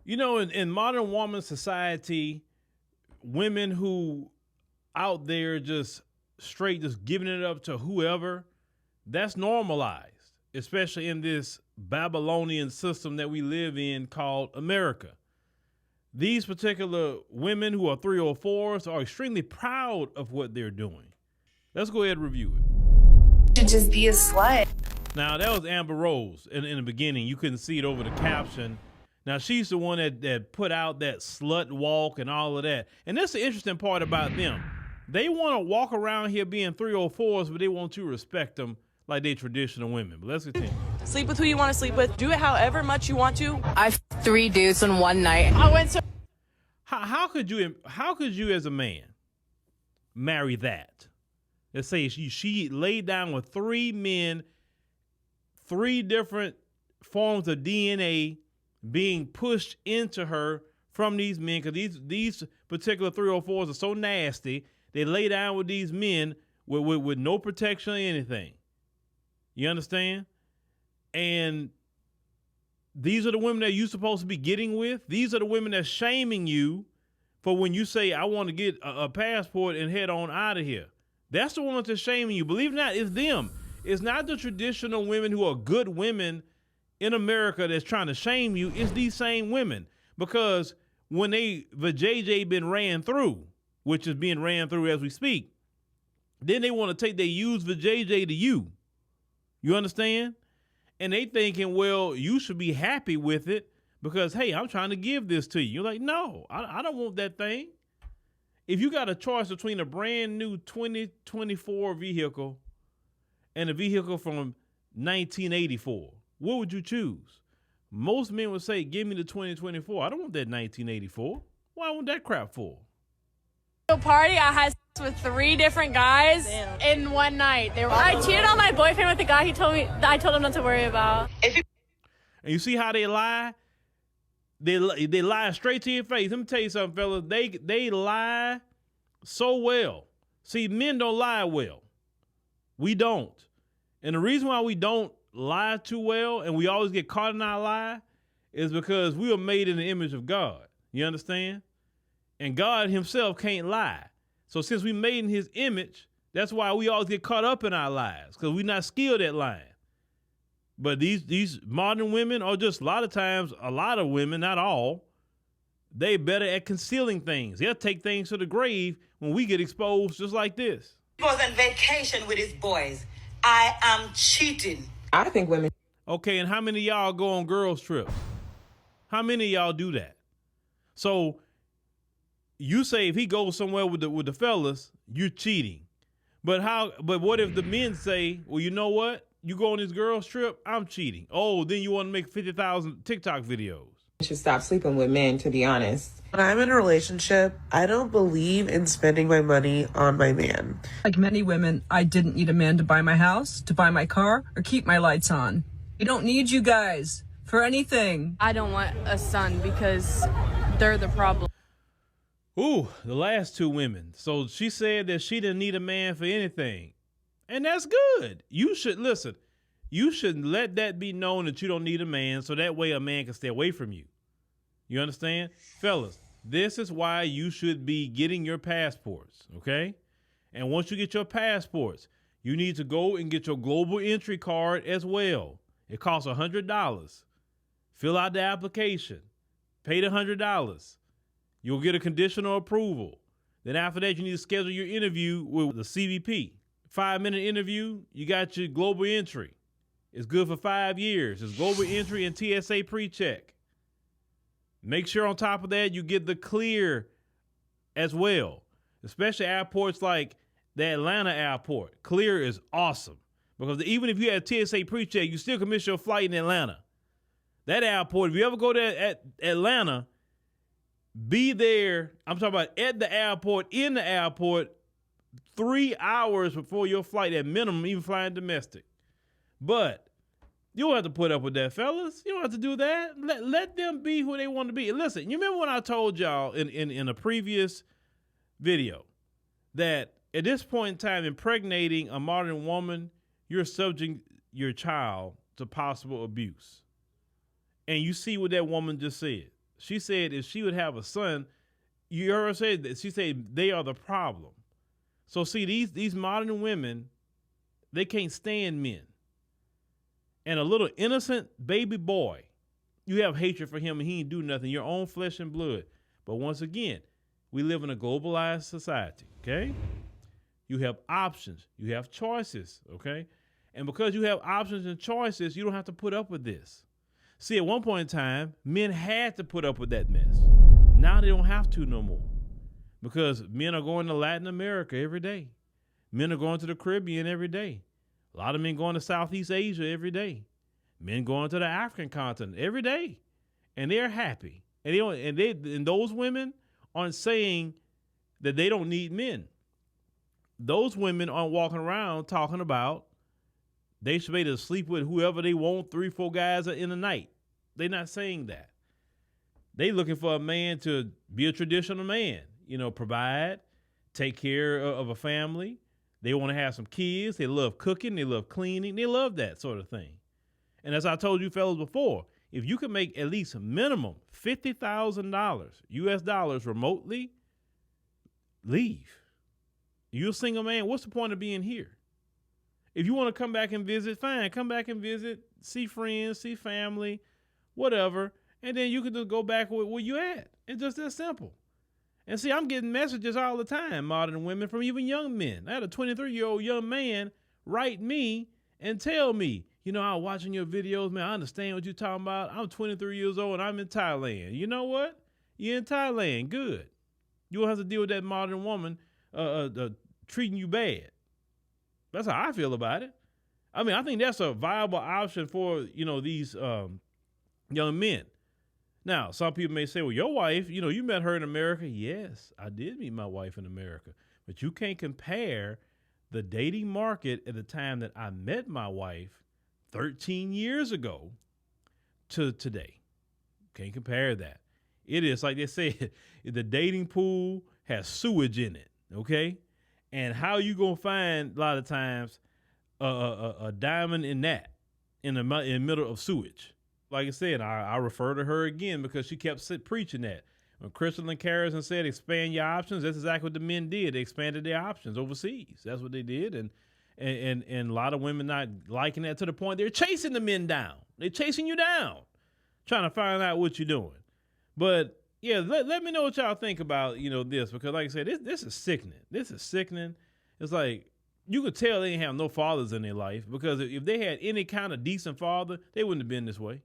In modern woman society, women who out there just straight just giving it up to whoever, that's normalized, especially in this Babylonian system that we live in called America. These particular women who are 304s are extremely proud of what they're doing. Let's go ahead and review it. To just be a slut. Now, that was Amber Rose in the beginning. You couldn't see it over the caption. Now, she's the one that put out that slut walk and all of that. And that's the interesting part about them. They want to walk around here being 304s, but they want to respect them like they traditional women. But let's continue. Sleep with who you want to sleep with. Do it however much you want to. I've 3 dudes in one night. I went to... How could you as a man marry that? Let's say she laid down with 3 men, 3 different forms of DNA being pushed into her from these men, because these particular 304s are so nasty. They lay down with these men with no protection or anything. You understand? And these are the women that you're supposed to be getting with. These are the women that's shaming you for when you say, I want to get a passport and head on out of here. That's the ones that's shaming you. Believe it or not, it's them. It's not the traditional women who are good women in America that's trying to shame you. It's these same women. Because when the JJ been ran through, which is being ran through as we speak, then they want to take their used JJ to you. You understand? And they thinking, well, you should be happy with it because, hey, I'm trying to give this to you. You're like, no, I don't want that thing. If you got a choice between a brand new 2024 vehicle and a vehicle from 1984, what would you choose? Most men would say, give me the 2024. I don't want that 1984. Why want that crap for? Party, I had sex with 3 different guys in one night. I cheated on my boyfriend with the guy I told him not to worry about. And you see how they lie? They lie straight to your face. Let me tell you something, fellas. They lie so well. See, men don't lie well. We don't. And the reason why we don't lie too well and we always get caught in our lie is because we were made in the image of God. You understand? And God himself can't lie. So since we made in his image, that's why we always get caught up in our lies, because we're not skilled at lying. But these modern women, or just a lot of women, not all, they better at concealing things. They'll take things to the grave when we get exposed just like this. He was on vacation with his boys. I am cheating. I think women. Okay, and how many of y'all go on girls' trips? How many of y'all do that? So you say if he goes somewhere with the fellas, you're cheating. But what if the men say, well, you know what? You go on this girl's trip, I'm cheating. Oh, then you want to make 50,000 TikTok videos. Should stop sleeping with men, to be honest. When I'm in a relationship, I don't believe in spending my money on my man. Like many women, I didn't need a man to buy my house, to buy my car, or keep my lights on. We don't need you guys for anything. I don't want a son because they're the problem. Ooh, the last 2 women. So she said that she didn't need a man for anything. And that's good. You should let that be known that you don't need a man, so that way a man can stay away from you. You understand? Fellas, this is why you should be getting your passports, okay? And once you get your passports, you need to go and get your global entry card as well. It costs $100. Fill out the application. Pay the $100. You'll get a conditional approval. Then after that, you need to schedule your interview with the CBP. 5-minute interview, you got your global entry. It's good for 5 years. It's global entry and TSA pre-check. Make sure on top of that, you get the clear as well, especially airports like the Atlanta airport. Clear is awesome because even if you have TSA pre-check, you still can miss your flight in Atlanta. That airport, if you ever go there at Atlanta, be there. I'm talking about at the airport, in the airport, 3 hours before your flight at minimum, even flying domestic. But you don't have to put up with that, fellas. You don't have to do that. Let them be who they want to be. And listen, you remember when I told y'all in a previous video that at this point in time, impregnating a modern woman, you're subjecting your child to possible abuse. And you see what that woman just said. She said if she would have a son, you heard her say that. She said they are the problem. So see, these modern women, they can't stand men. And a little innocent baby boy, you have hatred for him and he ain't do nothing. Your own flesh and blood. But once again, we live in a globalized society, okay? You have options. You have choices, okay? And because you have options and choices, you don't have to put up with this. See, at one point in time, men had to put up with that mess. Now they don't have to no more because men are going to Latin America every day. Men are going to the Caribbean every day. A lot of men going to Southeast Asia every day. Men going to the African continent every day. And they're happy. And those women aren't saying that they don't need men. Those women aren't walking around talking about they should be able to sleep with whoever they want, 3-4 guys in a night. They're not saying that. They looking for a man to be a traditional man, provide, take care of a family. They want to have some kids. They love cooking. They love cleaning. They love that sort of thing. And as I told you fellas before, if you can make at least minimum $50,000 US dollars remotely, leave. You're a single man. What's the point of being here? If you want to come back and visit, fine. Come back and visit, see friends, see family, whatever. And then you can just go back where you at. It's just that simple. And see, I'm getting messages all the time, modern women, from even young men. I had a 23-year-old young man write me and tell me, I was watching your videos, man. I understand what you're talking about. I'm 23 years old and I'm in Thailand. You know what? You're in Thailand. Good. You won't have to deal with that modern woman treating you bad. That's how I feel about it. I mean, I think that's a viable option for, these young men. Now, some people may say, well, your wife, you met her in America. Yes, I did meet my wife in America. But you can't compare the dating market at the time that I met my wife 13 years ago to today. Can't compare that. It is, like they said, the dating pool has sewage in it, okay? And how you going to find, a lot of times, a diamond in that, in the middle of sewage? Like I said, I refer to her again because she kept preaching that. When Crystal and Carrison said expand your options, that's exactly what the men did. They expanded their options overseas. That's what they did. And a lot of women not liking that to the point they're chasing the men down. They're chasing you down, trying to find out what you're doing. But yeah, let me know what y'all think about, this, because like I said, this is sickening. This is sickening. It's like, you could tell they didn't have no fathers in their life, because if they had any kind of decent father, they wouldn't have been this way.